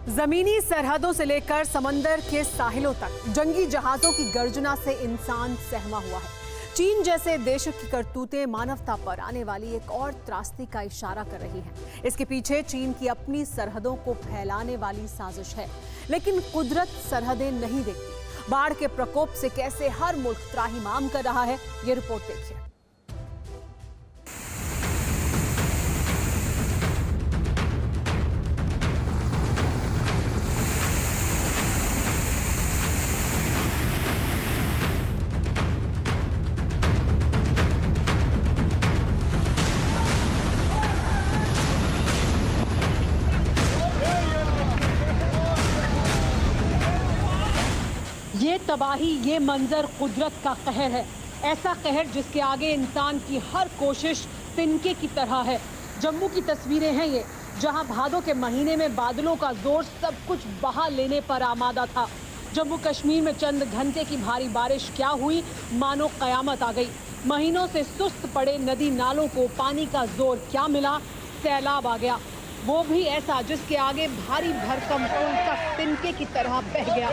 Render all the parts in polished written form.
जमीनी सरहदों से लेकर समंदर के साहिलों तक जंगी जहाजों की गर्जना से इंसान सहमा हुआ है। चीन जैसे देश की करतूतें मानवता पर आने वाली एक और त्रासदी का इशारा कर रही हैं। इसके पीछे चीन की अपनी सरहदों को फैलाने वाली साजिश है, लेकिन कुदरत सरहदें नहीं देखती। बाढ़ के प्रकोप से कैसे हर मुल्क त्राहिमाम कर रहा है, ये रिपोर्ट देखिए। ये तबाही, ये मंजर कुदरत का कहर है। ऐसा कहर जिसके आगे इंसान की हर कोशिश तिनके की तरह है। जम्मू की तस्वीरें हैं ये, जहां भादों के महीने में बादलों का जोर सब कुछ बहा लेने पर आमादा था। जम्मू कश्मीर में चंद घंटे की भारी बारिश क्या हुई, मानो कयामत आ गई। महीनों से सुस्त पड़े नदी नालों को पानी का जोर क्या मिला, सैलाब आ गया। वो भी ऐसा जिसके आगे भारी भरकम पुल का तिनके की तरह बह गया।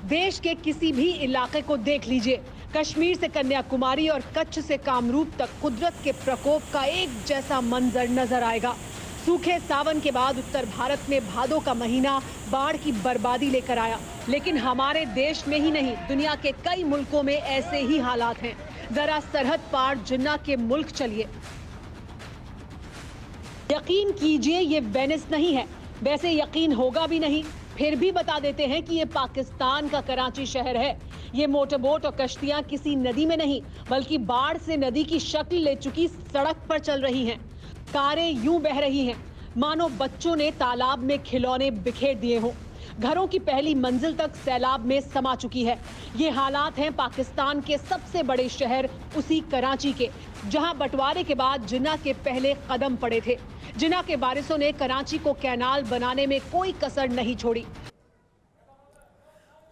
देश के किसी भी इलाके को देख लीजिए, कश्मीर से कन्याकुमारी और कच्छ से कामरूप तक कुदरत के प्रकोप का एक जैसा मंजर नजर आएगा। सूखे सावन के बाद उत्तर भारत में भादों का महीना बाढ़ की बर्बादी लेकर आया, लेकिन हमारे देश में ही नहीं, दुनिया के कई मुल्कों में ऐसे ही हालात हैं। जरा सरहद पार जिन्ना के मुल्क चलिए। यकीन कीजिए, ये वेनिस नहीं है, वैसे यकीन होगा भी नहीं, फिर भी बता देते हैं कि ये पाकिस्तान का कराची शहर है। ये मोटरबोट और कश्तियां किसी नदी में नहीं, बल्कि बाढ़ से नदी की शक्ल ले चुकी सड़क पर चल रही हैं। कारें यूं बह रही हैं मानो बच्चों ने तालाब में खिलौने बिखेर दिए हों। घरों की पहली मंजिल तक सैलाब में समा चुकी है। ये हालात हैं पाकिस्तान के सबसे बड़े शहर उसी कराची के, जहां बंटवारे के बाद जिन्ना के पहले कदम पड़े थे। जिन्ना के बारिशों ने कराची को कैनाल बनाने में कोई कसर नहीं छोड़ी।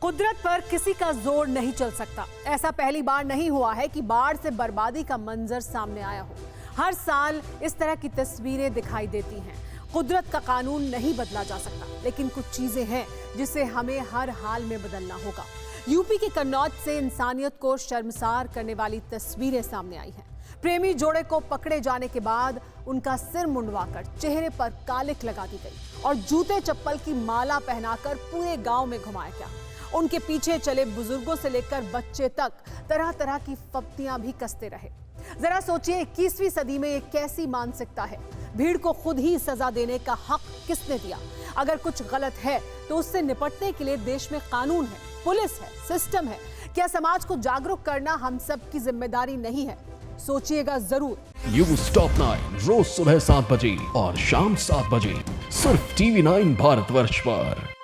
कुदरत पर किसी का जोर नहीं चल सकता। ऐसा पहली बार नहीं हुआ है कि बाढ़ से बर्बादी का मंजर सामने आया हो। हर साल इस तरह की तस्वीरें दिखाई देती हैं। कुदरत का कानून नहीं बदला जा सकता, लेकिन कुछ चीजें हैं जिसे हमें हर हाल में बदलना होगा। यूपी के कन्नौज से इंसानियत को शर्मसार करने वाली तस्वीरें सामने आई हैं। प्रेमी जोड़े को पकड़े जाने के बाद उनका सिर मुंडवाकर चेहरे पर कालिक लगा दी गई और जूते चप्पल की माला पहनाकर पूरे गांव में घुमाया गया। उनके पीछे चले बुजुर्गों से लेकर बच्चे तक तरह तरह की फप्तियां भी कसते रहे। जरा सोचिए, 21वीं सदी में ये कैसी मानसिकता है। भीड़ को खुद ही सजा देने का हक किसने दिया? अगर कुछ गलत है तो उससे निपटने के लिए देश में कानून है, पुलिस है, सिस्टम है। क्या समाज को जागरूक करना हम सब की जिम्मेदारी नहीं है? सोचिएगा जरूर। न्यूज़ टॉप 9 रोज सुबह 7 बजे और शाम 7 बजे सिर्फ TV9 भारतवर्ष पर।